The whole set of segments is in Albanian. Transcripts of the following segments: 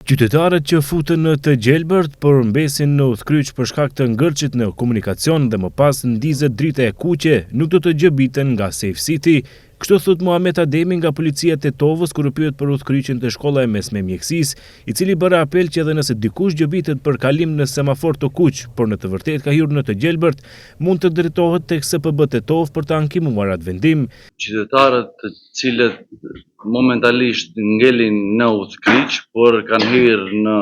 Qytetarët që futën në të gjelbërt përmbesin në udhkryq për shkak të ngërçit në komunikacion dhe më pas ndizet drita e kuqe nuk do të gjobiten nga Safe City. Kështu thot Muhamet Ademi nga policia e Tetovës kur u pyet për udhkryqin të shkollave mesme mjekësisë, i cili bëra apel që edhe nëse dikush gjobitet për kalim në semafor të kuq, por në të vërtetë ka hyrë në të gjelbërt, mund të drejtohet tek SPB Tetovë për të ankimuar atë vendim. Qytetarët të cilët momentalisht ngelin në udhkryq, por kanë hyrë në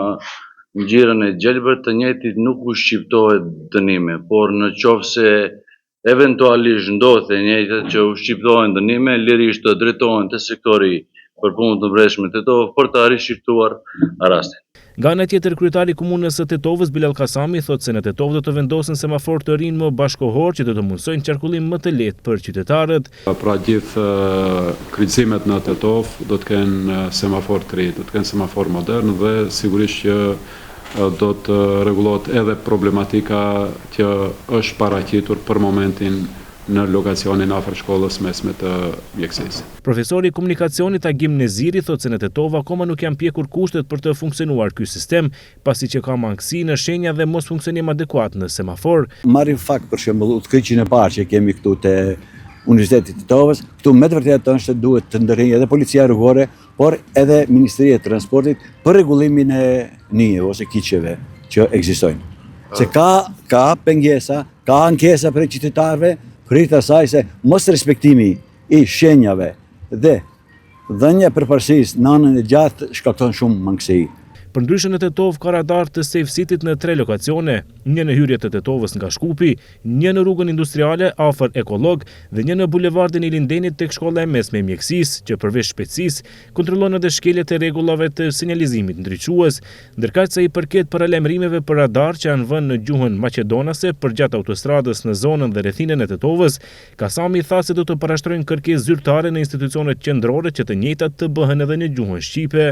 ngjyrën e gjelbërt, të njëjtit nuk u shqiptohet dënime, por në qoftë se eventualisht ndodhte njëjtat që u shqiptohen dënime, lirisht të drejtohen te sektori për punë të brendshme Tetovë për të rishqiptuar rastin. Nga ana tjetër, kryetari i komunës së Tetovës Bilal Kasami thotë se në Tetovë do të vendosen semafor të rinj më bashkohor që do të mundsojnë qarkullim më të lehtë për qytetarët. Pra gjithë kryqëzimet në Tetovë do të kenë semafor të rinj, do të kenë semafor modern dhe sigurisht që do të rregullohet edhe problematika që është paraqitur për momentin në lokacionin afër shkollës mesme të mjekësisë. Profesori i komunikacionit Agim Neziri thotë se në Tetovë akoma nuk janë pjekur kushtet për të funksionuar ky sistem, pasi që ka mangësi në shenja dhe mos funksionim adekuat në semafor. Marrim fakt për shembull udhkryqin e parë që kemi këtu te Universiteti i Tetovës, këtu me të vërtetë është duhet të ndërhinjë edhe policia rrugore, por edhe Ministria e Transportit për rregullimin e nijeve ose kiqeve që ekzistojnë. Se ka pengesa, ka ankesa për qytetarëve, për asaj se mos respektimi i shenjave dhe dhënia përparësisë në anën e gjatë shkakton shumë mangësi. Përndryshe në Tetovë ka radar të Safe City-t në 3 lokacione, një në hyrje të Tetovës nga Shkupi, një në rrugën industriale afër Ekolog dhe një në bulevardin e Lindenit tek shkolla e mesme e mjekësisë, që përveç shpejtësisë kontrollon edhe shkeljet e rregullave të sinjalizimit ndriçues, ndërkaq sa i përket paralajmërimeve për radar që janë vënë në gjuhën maqedonase përgjatë autostradës në zonën dhe rrethinën e Tetovës, Kasami tha se do të parashtrojnë kërkesë zyrtare në institucionet qendrore që të njëjtat të bëhen edhe në gjuhën shqipe.